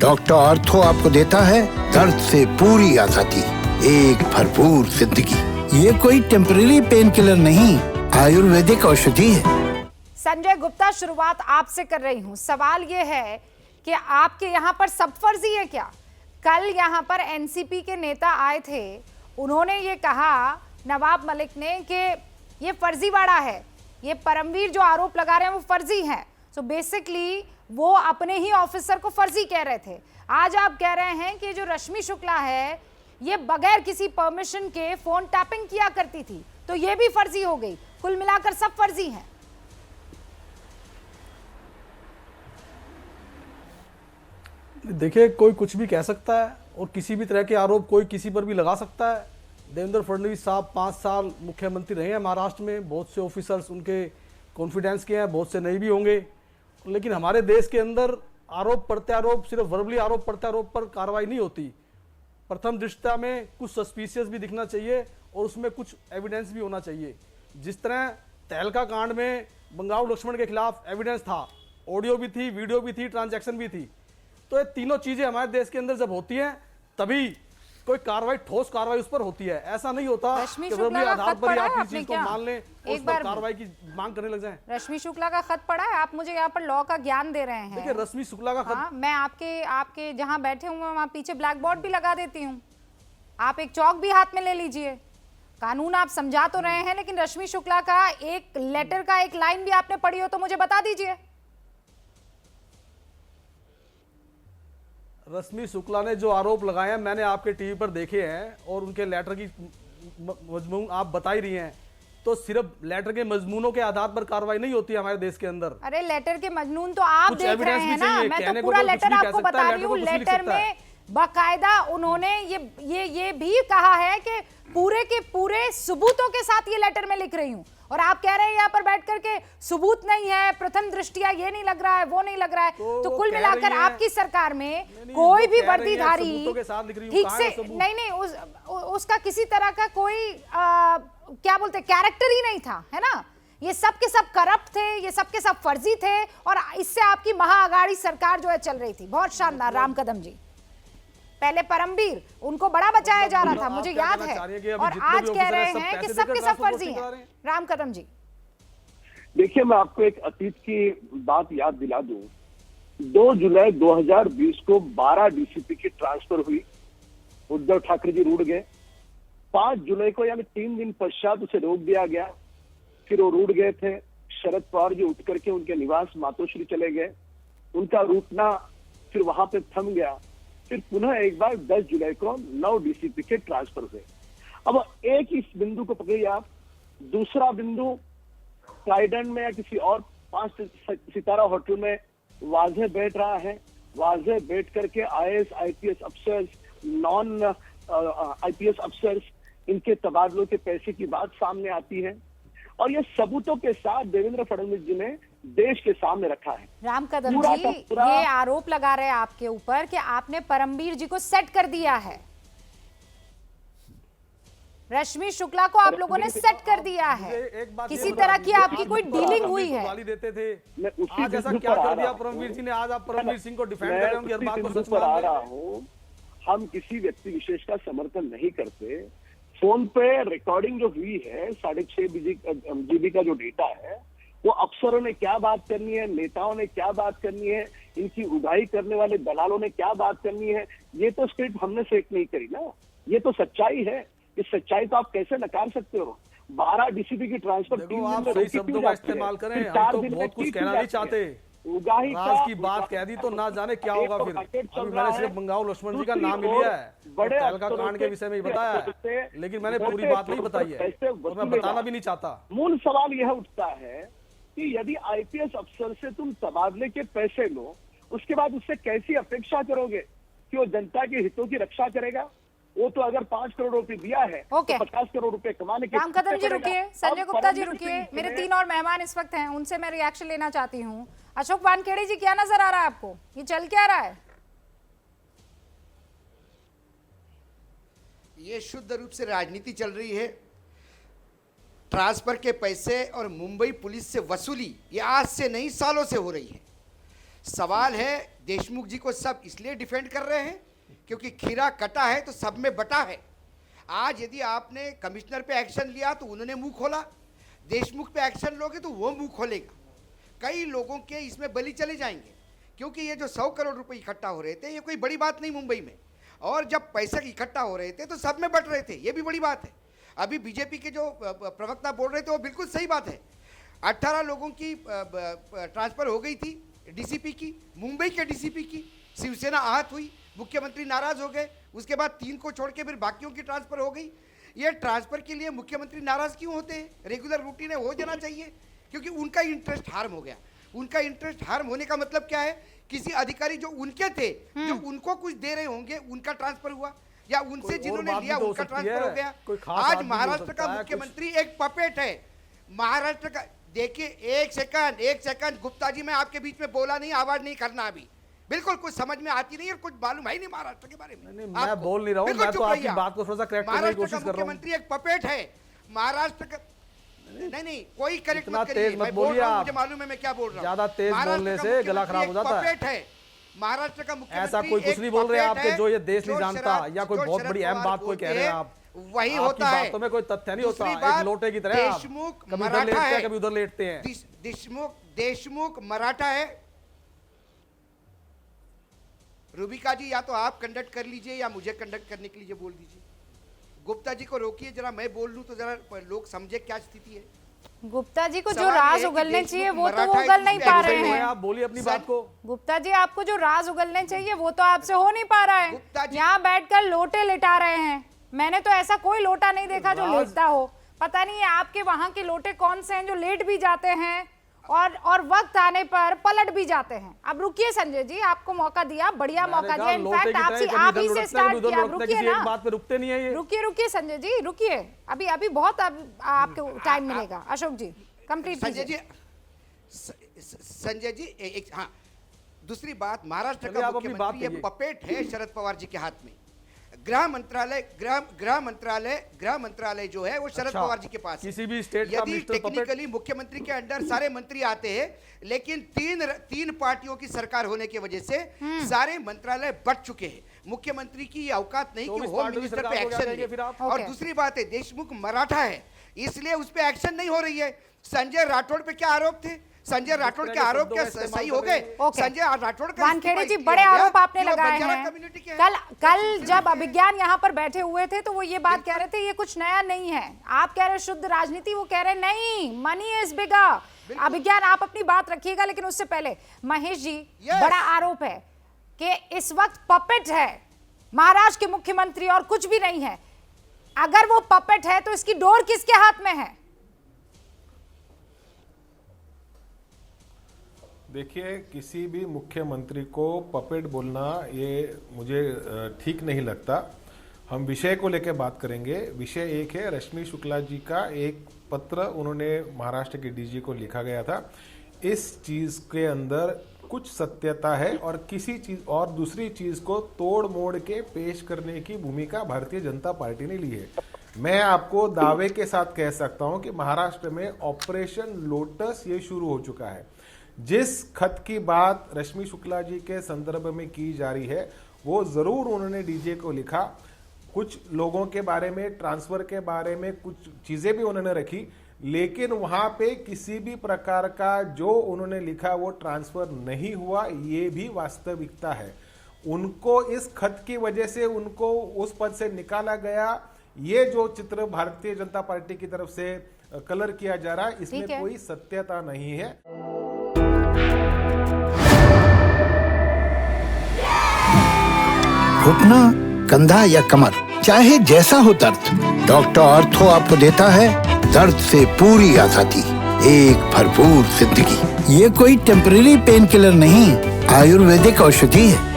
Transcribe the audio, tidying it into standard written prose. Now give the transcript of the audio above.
Doctor ortho आपको देता है दर्द से पूरी आजादी, एक भरपूर जिंदगी। ये कोई टेम्पररी पेन किलर नहीं, आयुर्वेदिक औषधि है। संजय गुप्ता, शुरुआत आपसे कर रही हूँ। सवाल ये है कि आपके यहाँ पर सब फर्जी है क्या? कल यहाँ पर एनसीपी के नेता आए थे, उन्होंने ये कहा नवाब मलिक ने कि ये फर्जीवाड़ा है, ये परमवीर जो आरोप लगा रहे हैं वो फर्जी है। सो बेसिकली वो अपने ही ऑफिसर को फर्जी कह रहे थे। आज आप कह रहे हैं कि जो रश्मि शुक्ला है ये बगैर किसी परमिशन के फोन टैपिंग किया करती थी, तो ये भी फर्जी हो गई। कुल मिलाकर सब फर्जी हैं। देखिए, कोई कुछ भी कह सकता है और किसी भी तरह के आरोप कोई किसी पर भी लगा सकता है। देवेंद्र फडणवीस साहब 5 साल मुख्यमंत्री रहे हैं महाराष्ट्र में, बहुत से ऑफिसर्स उनके कॉन्फिडेंस के हैं, बहुत से नहीं भी होंगे। लेकिन हमारे देश के अंदर आरोप प्रत्यारोप, सिर्फ वर्बली आरोप प्रत्यारोप पर कार्रवाई नहीं होती। प्रथम दृष्टया में कुछ सस्पिशियस भी दिखना चाहिए और उसमें कुछ एविडेंस भी होना चाहिए। जिस तरह तहलका कांड में बंगारू लक्ष्मण के खिलाफ एविडेंस था, ऑडियो भी थी, वीडियो भी थी, ट्रांजैक्शन भी थी। तो ये तीनों चीजें हमारे देश के अंदर जब होती हैं तभी कोई कार्रवाई, ठोस कार्रवाई उस पर होती है। ऐसा नहीं होता कि वर्बली आधार पर आप किसी चीज को मान लें और उस पर कार्रवाई की मांग करने लग जाएं। रश्मि शुक्ला का खत पढ़ा है? आप मुझे यहाँ पर लॉ का ज्ञान दे रहे हैं। देखिए, रश्मि शुक्ला का खत, हाँ, मैं आपके जहाँ बैठे हुए वहाँ पीछे ब्लैक बोर्ड भी लगा देती हूँ, आप एक चौक भी हाथ में ले लीजिए। कानून आप समझा तो रहे हैं, लेकिन रश्मि शुक्ला का एक लेटर का एक लाइन भी आपने पढ़ी हो तो मुझे बता दीजिए। रश्मि शुक्ला ने जो आरोप लगाए हैं मैंने आपके टीवी पर देखे हैं और उनके लेटर की मजमून आप बता ही रही हैं। तो सिर्फ लेटर के मजमूनों के आधार पर कार्रवाई नहीं होती है हमारे देश के अंदर। अरे लेटर के मजमून तो आप देख रहे हैं ना, मैं तो पूरा लेटर आपको बता रही हूँ। लेटर में बाकायदा उन्होंने ये भी कहा है कि पूरे के पूरे सबूतों के साथ ये लेटर में लिख रही हूँ, और आप कह रहे हैं यहाँ पर बैठ करके सबूत नहीं है, प्रथम दृष्टिया ये नहीं लग रहा है, वो नहीं लग रहा है। तो कुल मिलाकर आपकी सरकार में कोई भी वर्दीधारी ठीक से नहीं उसका किसी तरह का कोई क्या बोलते कैरेक्टर ही नहीं था, है ना। ये सब के सब करप्ट थे, ये सब के सब फर्जी थे, और इससे आपकी महाअघाड़ी सरकार जो है चल रही थी। बहुत शानदार। राम कदम जी, पहले परमवीर उनको बड़ा बचाया जा रहा था, मुझे याद है, और आज कह रहे हैं कि सबके सब फर्जी हैं। राम कदम जी, देखिए, मैं आपको एक अतीत की बात याद दिला दूं। 2 जुलाई 2020 को 12 डीसीपी की ट्रांसफर हुई, उद्धव ठाकरे जी रूठ गए। 5 जुलाई को यानी 3 दिन पश्चात उसे रोक दिया गया। फिर वो रूठ गए थे। शरद पवार जी उठ करके उनके निवास मातोश्री चले गए। उनका रूठना फिर वहां पे थम गया। फिर पुनः एक बार 10 जुलाई को 9 डीसीपी के ट्रांसफर हुए। अब एक इस बिंदु को पकड़िए आप। दूसरा बिंदु ट्राइडेंट में या किसी और 5 सितारा होटल में वाजे बैठ रहा है। वाजे बैठ करके IAS IPS officers, non IPS officers, इनके तबादलों के पैसे की बात सामने आती है, और ये सबूतों के साथ देवेंद्र फडणवीस जी ने देश के सामने रखा है। राम कदम जी, ये आरोप लगा रहे हैं आपके ऊपर कि आपने परमवीर जी को सेट कर दिया है। रश्मि शुक्ला को आप लोगों ने सेट कर दिया है, किसी तरह की आपकी कोई डीलिंग हुई है। देते थे, आज ऐसा क्या कर दिया परमवीर जी ने? आज आप परमवीर सिंह को डिफेंड कर रहे हैं, हर बात को सच मान रहे हैं। हम किसी व्यक्ति विशेष का समर्थन नहीं करते। फोन पे रिकॉर्डिंग जो हुई है, 6.5 जीबी का जो डेटा है, वो अफसरों ने क्या बात करनी है, नेताओं ने क्या बात करनी है, इनकी उगाही करने वाले दलालों ने क्या बात करनी है, ये तो स्क्रिप्ट हमने सेट नहीं करी ना। ये तो सच्चाई है। इस सच्चाई को आप कैसे नकार सकते हो? 12 डीसीपी की ट्रांसफर, आप सही शब्दों का इस्तेमाल करें, हम तो बहुत कुछ कहना नहीं चाहते। उगाही राज की बात कह दी तो ना जाने क्या होगा फिर। अभी मैंने सिर्फ बंगारू लक्ष्मण जी का नाम ही लिया है, तहलका कांड के विषय में ही बताया है, लेकिन मैंने पूरी बात नहीं बताई है और मैं बताना भी नहीं चाहता। मूल सवाल यह उठता है कि यदि आईपीएस अफसर से तुम तबादले के पैसे लो, उसके बाद उससे कैसी अपेक्षा करोगे कि वो जनता के हितों की रक्षा करेगा? वो तो अगर 5 करोड़ रुपए दिया है तो 50 करोड़ रुपए कमाने के। राम कदम जी रुकिए, संजय गुप्ता जी रुकिए, मेरे 3 और मेहमान इस वक्त हैं, उनसे मैं रिएक्शन लेना चाहती हूँ। अशोक वानखेड़े जी, क्या नजर आ रहा है आपको? ये चल क्या रहा है? ये शुद्ध रूप से राजनीति चल रही है। ट्रांसफर के पैसे और मुंबई पुलिस से वसूली ये आज से नहीं सालों से हो रही है। सवाल है, देशमुख जी को सब इसलिए डिफेंड कर रहे हैं क्योंकि खीरा कटा है तो सब में बटा है। आज यदि आपने कमिश्नर पे एक्शन लिया तो उन्होंने मुंह खोला, देशमुख पे एक्शन लोगे तो वो मुंह खोलेगा। कई लोगों के इसमें बलि चले जाएंगे, क्योंकि ये जो 100 करोड़ रुपए इकट्ठा हो रहे थे ये कोई बड़ी बात नहीं मुंबई में, और जब पैसे इकट्ठा हो रहे थे तो सब में बट रहे थे, ये भी बड़ी बात है। अभी बीजेपी के जो प्रवक्ता बोल रहे थे वो बिल्कुल सही बात है। 18 लोगों की ट्रांसफर हो गई थी डीसीपी की, मुंबई के डीसीपी की, शिवसेना आहत हुई, मुख्यमंत्री नाराज हो गए, उसके बाद 3 को छोड़ के फिर बाकियों की ट्रांसफर हो गई। ये ट्रांसफर के लिए मुख्यमंत्री नाराज क्यों होते हैं? रेगुलर रूटीन हो जाना चाहिए, क्योंकि उनका इंटरेस्ट हार्म हो गया। उनका इंटरेस्ट हार्म होने का मतलब क्या है? किसी अधिकारी जो उनके थे, जो उनको कुछ दे रहे होंगे, उनका ट्रांसफर हुआ, या उनसे जिन्होंने लिया उनका ट्रांसफर हो गया। आज महाराष्ट्र का मुख्यमंत्री एक पपेट है। महाराष्ट्र का, देखिए एक सेकंड गुप्ता जी, मैं आपके बीच में बोला नहीं, आवाज नहीं करना अभी, बिल्कुल कुछ समझ में आती नहीं और कुछ मालूम है नहीं महाराष्ट्र के बारे में। मैं बोल नहीं रहा हूँ, मैं तो आपकी बात को थोड़ा सा करेक्ट करने की कोशिश कर रहा हूँ। मुख्यमंत्री एक पपेट है महाराष्ट्र का। नहीं कोई करेक्ट इतना मत करिए, तेज मत मैं बोल बोलिए रहा हूं, आप। मुझे मालूम है मैं क्या बोल रहा हूं। ज्यादा तेज बोलने से गला खराब हो जाता है। महाराष्ट्र का मुख्यमंत्री ऐसा कोई कुछ नहीं बोल रहे आपके जो ये देश नहीं जानता, या कोई बहुत बड़ी अहम बात कोई कह रहे हैं आप, वही होता है। बातों में कोई तथ्य नहीं होता, एक लोटे की तरह आप कभी उधर लेटते हैं कभी उधर लेटते हैं। देशमुख मराठा है। रूबिका जी, या तो आप कंडक्ट कर लीजिए या मुझे कंडक्ट करने के लिए बोल दीजिए। गुप्ता जी को रोकिए जरा, मैं बोल लूं तो जरा लोग समझे क्या स्थिति है। गुप्ता जी को जो राज उगलने चाहिए वो तो वो उगल नहीं पा रहे हैं। आप बोलिए अपनी बात को। गुप्ता जी, आपको जो राज उगलने चाहिए वो तो आपसे हो नहीं पा रहा है। यहाँ बैठकर लोटे लिटा रहे हैं। मैंने तो ऐसा कोई लोटा नहीं देखा जो लेटता हो। पता नहीं है आपके वहां के लोटे कौन से हैं जो लेट भी जाते हैं और वक्त आने पर पलट भी जाते हैं। अब रुकिए संजय जी, आपको मौका दिया, बढ़िया मौका दिया। इनफैक्ट आप ही से स्टार्ट किया, रुकिए ना, बात पे रुकते नहीं है ये। रुकिए संजय जी, रुकिए, अभी बहुत आपको टाइम मिलेगा। अशोक जी कंप्लीट कीजिए। संजय जी हाँ, दूसरी बात, महाराष्ट्र का मुख्यमंत्री ये पपेट है शरद पवार जी के हाथ में। गृह मंत्रालय जो है वो शरद पवार जी के पास है। किसी भी स्टेट का यदि टेक्निकली मुख्यमंत्री के अंडर सारे मंत्री आते हैं, लेकिन तीन पार्टियों की सरकार होने की वजह से सारे मंत्रालय बट चुके हैं। मुख्यमंत्री की ये औकात नहीं कि होम मिनिस्टर पे एक्शन ले। और दूसरी बात है, देशमुख मराठा है इसलिए उस पे एक्शन नहीं हो रही है। संजय राठौड़ पे क्या आरोप थे? संजय राठौड़ के आरोप क्या सही हो गए? संजय राठौड़ का वानखेड़े जी बड़े आरोप आपने लगाए हैं। कल जब अभिज्ञान यहाँ पर बैठे हुए थे तो वो ये बात कह रहे थे ये कुछ नया नहीं है। आप कह रहे शुद्ध राजनीति, वो कह रहे नहीं, मनी इज बिगर। अभिज्ञान आप अपनी बात रखिएगा, लेकिन उससे पहले महेश जी, बड़ा आरोप है कि इस वक्त पपेट है महाराष्ट्र के मुख्यमंत्री और कुछ भी नहीं है। अगर वो पपेट है तो इसकी डोर किसके हाथ में है? देखिए, किसी भी मुख्यमंत्री को पपेट बोलना ये मुझे ठीक नहीं लगता। हम विषय को लेकर बात करेंगे। विषय एक है, रश्मि शुक्ला जी का एक पत्र उन्होंने महाराष्ट्र के डीजी को लिखा गया था। इस चीज़ के अंदर कुछ सत्यता है और किसी चीज़ और दूसरी चीज़ को तोड़ मोड़ के पेश करने की भूमिका भारतीय जनता पार्टी ने ली है। मैं आपको दावे के साथ कह सकता हूं कि महाराष्ट्र में ऑपरेशन लोटस ये शुरू हो चुका है। जिस खत की बात रश्मि शुक्ला जी के संदर्भ में की जा रही है वो जरूर उन्होंने डीजे को लिखा। कुछ लोगों के बारे में, ट्रांसफर के बारे में कुछ चीजें भी उन्होंने रखी, लेकिन वहां पे किसी भी प्रकार का जो उन्होंने लिखा वो ट्रांसफर नहीं हुआ, ये भी वास्तविकता है। उनको इस खत की वजह से उनको उस पद से निकाला गया, ये जो चित्र भारतीय जनता पार्टी की तरफ से कलर किया जा रहा है, इसमें कोई सत्यता नहीं है। घुटना, कंधा या कमर, चाहे जैसा हो दर्द, डॉक्टर ऑर्थो आपको देता है दर्द से पूरी आजादी, एक भरपूर जिंदगी। ये कोई टेम्परेरी पेन किलर नहीं, आयुर्वेदिक औषधि है।